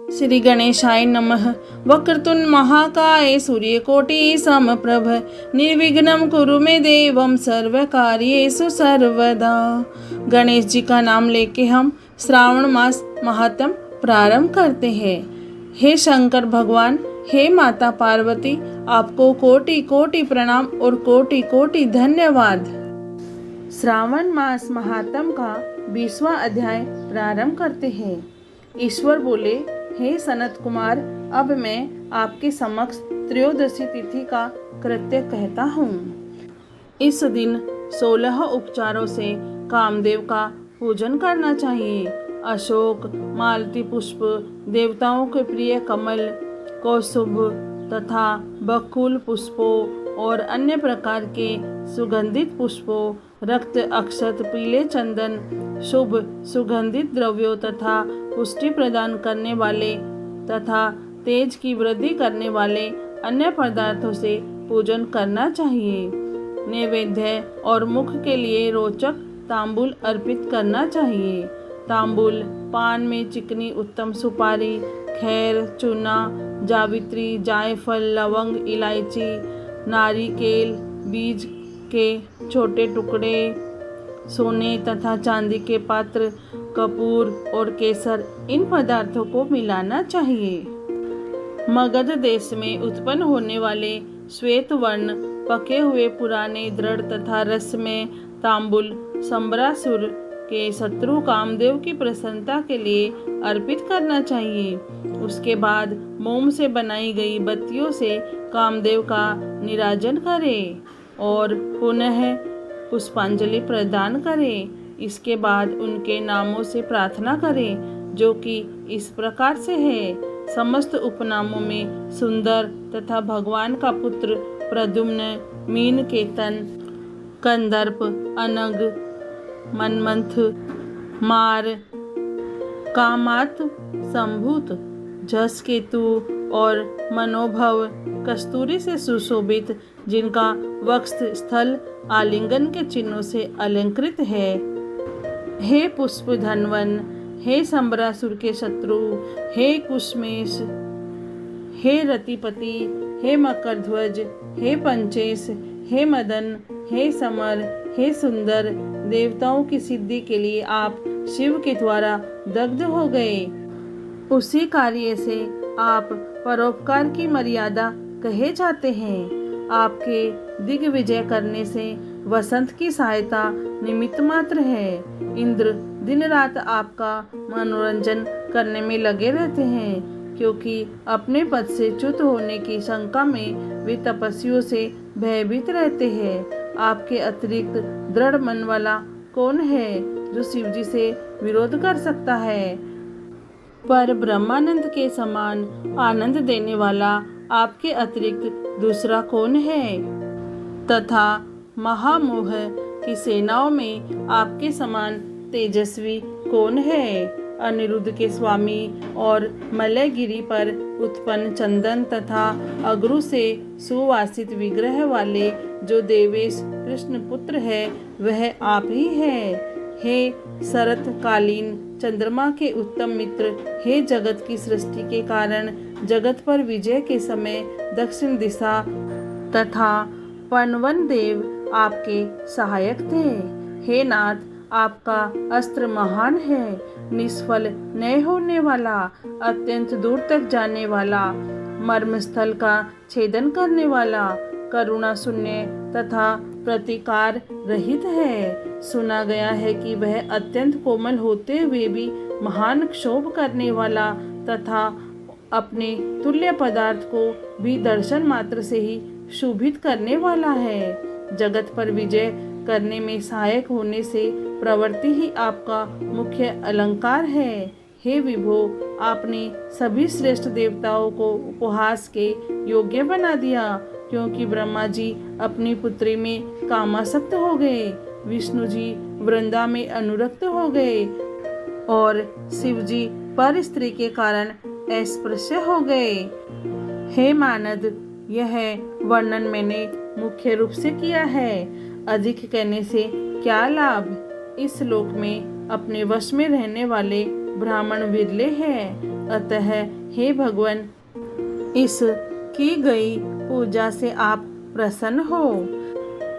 श्री गणेशाय नमः। वक्रतुंड महाकाय सूर्यकोटि समप्रभ निर्विघ्नं कुरु मे देवं सर्वकार्येषु सर्वदा। गणेश जी का नाम लेके हम श्रावण मास महात्म प्रारंभ करते हैं। हे शंकर भगवान, हे माता पार्वती, आपको कोटि कोटि प्रणाम और कोटि कोटि धन्यवाद। श्रावण मास महात्म का 20वां अध्याय प्रारंभ करते हैं। ईश्वर बोले, हे सनत कुमार, अब मैं आपके समक्ष त्रयोदशी तिथि का कृत्य कहता हूँ। इस दिन 16 उपचारों से कामदेव का पूजन करना चाहिए। अशोक, मालती पुष्प, देवताओं के प्रिय कमल, कौस्तुभ तथा बकुल पुष्पों और अन्य प्रकार के सुगंधित पुष्पों, रक्त अक्षत, पीले चंदन, शुभ सुगंधित द्रव्यों तथा पुष्टि प्रदान करने वाले तथा तेज की वृद्धि करने वाले अन्य पदार्थों से पूजन करना चाहिए। नैवेद्य और मुख के लिए रोचक तांबूल अर्पित करना चाहिए। तांबूल पान में चिकनी उत्तम सुपारी, खैर, चूना, जावित्री, जायफल, लवंग, इलायची, नारिकेल, बीज के छोटे टुकड़े, सोने तथा चांदी के पात्र, कपूर और केसर, इन पदार्थों को मिलाना चाहिए। मगध देश में उत्पन्न होने वाले श्वेत वर्ण पके हुए पुराने दृढ़ तथा रस में तांबुल संबरासुर के शत्रु कामदेव की प्रसन्नता के लिए अर्पित करना चाहिए। उसके बाद मोम से बनाई गई बत्तियों से कामदेव का निराजन करें और पुनः पुष्पांजलि प्रदान करें। इसके बाद उनके नामों से प्रार्थना करें, जो कि इस प्रकार से है। समस्त उपनामों में सुंदर तथा भगवान का पुत्र प्रद्युम्न, मीनकेतन, कंदर्प, अनग, मनमंथ, मार, कामात, संभूत, जस केतु और मनोभव कस्तूरी से सुशोभित, जिनका वक्ष स्थल आलिंगन के चिन्हों से अलंकृत है। हे पुष्प धनवन, हे संबरासुर के शत्रु, हे कुशमेश, हे रतिपति, हे मकरध्वज, हे पंचेश, हे मदन, हे समर, हे सुंदर, देवताओं की सिद्धि के लिए आप शिव के द्वारा दग्ध हो गए। उसी कार्य से आप परोपकार की मर्यादा कहे जाते हैं। आपके दिग्विजय करने से वसंत की सहायता निमित्त मात्र है। इंद्र दिन रात आपका मनोरंजन करने में लगे रहते हैं, क्योंकि अपने पद से च्युत होने की शंका में वे तपस्वियों से भयभीत रहते हैं। आपके अतिरिक्त दृढ़ मन वाला कौन है जो शिवजी से विरोध कर सकता है? पर ब्रह्मानंद के समान आनंद देने वाला आपके अतिरिक्त दूसरा कौन है? तथा महामोह की सेनाओं में आपके समान तेजस्वी कौन है? अनिरुद्ध के स्वामी और मलयगिरी पर उत्पन्न चंदन तथा अगरु से सुवासित विग्रह वाले जो देवेश कृष्ण पुत्र है, वह आप ही है। हे शरतकालीन चंद्रमा के उत्तम मित्र, हे जगत की सृष्टि के कारण जगत पर विजय के समय दक्षिण दिशा तथा पनवन देव आपके सहायक थे। हे नाथ, आपका अस्त्र महान है, निष्फल न होने वाला, अत्यंत दूर तक जाने वाला, मर्मस्थल का छेदन करने वाला, करुणा शून्य तथा प्रतिकार रहित है। सुना गया है कि वह अत्यंत कोमल होते हुए भी महान क्षोभ करने वाला तथा अपने तुल्य पदार्थ को भी दर्शन मात्र से ही शोभित करने वाला है। जगत पर विजय करने में सहायक होने से प्रवृत्ति ही आपका मुख्य अलंकार है। हे विभो, आपने सभी श्रेष्ठ देवताओं को उपहास के योग्य बना दिया, क्योंकि ब्रह्मा जी अपनी पुत्री में कामासक्त हो गए, विष्णु जी वृंदा में अनुरक्त हो गए और शिव जी पर स्त्री के कारण अस्पृश्य हो गए। हे मानद, यह वर्णन मैंने मुख्य रूप से किया है, अधिक कहने से क्या लाभ। इस लोक में अपने वश में रहने वाले ब्राह्मण विरले हैं। अतः हे भगवान, इस की गई पूजा से आप प्रसन्न हो।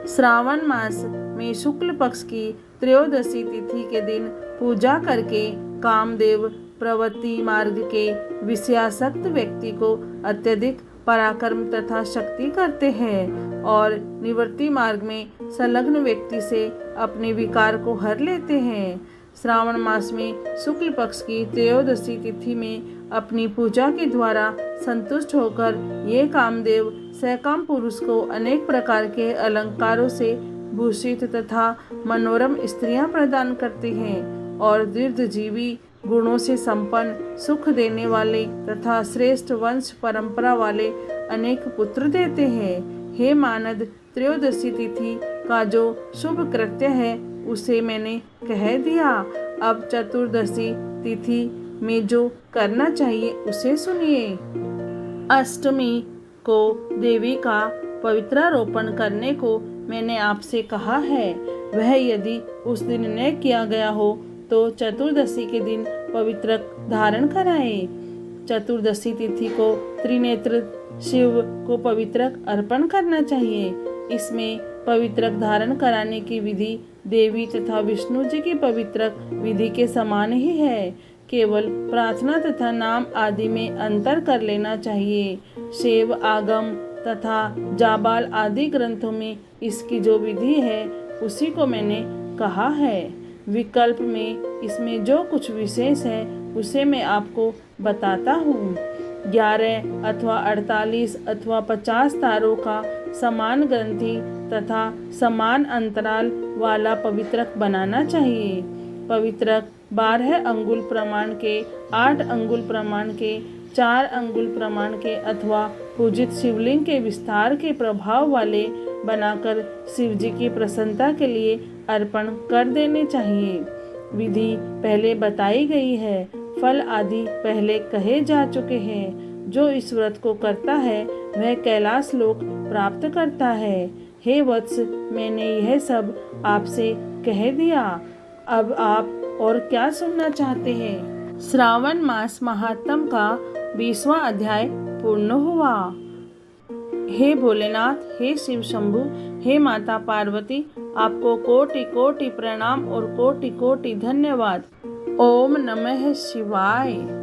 श्रावण मास में शुक्ल पक्ष की त्रयोदशी तिथि के दिन पूजा करके कामदेव प्रवृत्ति मार्ग के विषयासक्त व्यक्ति को अत्यधिक पराक्रम तथा शक्ति करते हैं और निवृत्ति मार्ग में संलग्न व्यक्ति से अपने विकार को हर लेते हैं। श्रावण मास में शुक्ल पक्ष की त्रयोदशी तिथि में अपनी पूजा के द्वारा संतुष्ट होकर ये कामदेव सकाम पुरुष को अनेक प्रकार के अलंकारों से भूषित तथा मनोरम स्त्रियां प्रदान करते हैं और दीर्घजीवी गुणों से संपन्न सुख देने वाले तथा श्रेष्ठ वंश परंपरा वाले अनेक पुत्र देते हैं। हे मानद, त्रयोदशी तिथि का जो शुभ कृत्य है उसे मैंने कह दिया। अब चतुर्दशी तिथि में जो करना चाहिए उसे सुनिए। अष्टमी को देवी का पवित्रारोपण करने को मैंने आपसे कहा है। वह यदि उस दिन न किया गया हो तो चतुर्दशी के दिन पवित्र धारण कराए। चतुर्दशी तिथि को त्रिनेत्र शिव को पवित्र अर्पण करना चाहिए। इसमें पवित्र धारण कराने की विधि देवी तथा विष्णु जी की पवित्र विधि के समान ही है। केवल प्रार्थना तथा नाम आदि में अंतर कर लेना चाहिए। शिव आगम तथा जाबाल आदि ग्रंथों में इसकी जो विधि है उसी को मैंने कहा है। विकल्प में इसमें जो कुछ विशेष है उसे मैं आपको बताता हूँ। 11 अथवा 48 अथवा 50 तारों का समान ग्रंथि तथा समान अंतराल वाला पवित्रक बनाना चाहिए। पवित्रक 12 अंगुल प्रमाण के, 8 अंगुल प्रमाण के, 4 अंगुल प्रमाण के अथवा पूजित शिवलिंग के विस्तार के प्रभाव वाले बनाकर शिव जी की प्रसन्नता के लिए अर्पण कर देने चाहिए। विधि पहले बताई गई है, फल आदि पहले कहे जा चुके हैं। जो इस व्रत को करता है वह कैलाश लोक प्राप्त करता है। हे वत्स, मैंने यह सब आपसे कह दिया। अब आप और क्या सुनना चाहते हैं? श्रावण मास महात्म का 20वां अध्याय पूर्ण हुआ। हे भोलेनाथ, हे शिव शंभु, हे माता पार्वती, आपको कोटि कोटि प्रणाम और कोटि कोटि धन्यवाद। ओम नमः शिवाय।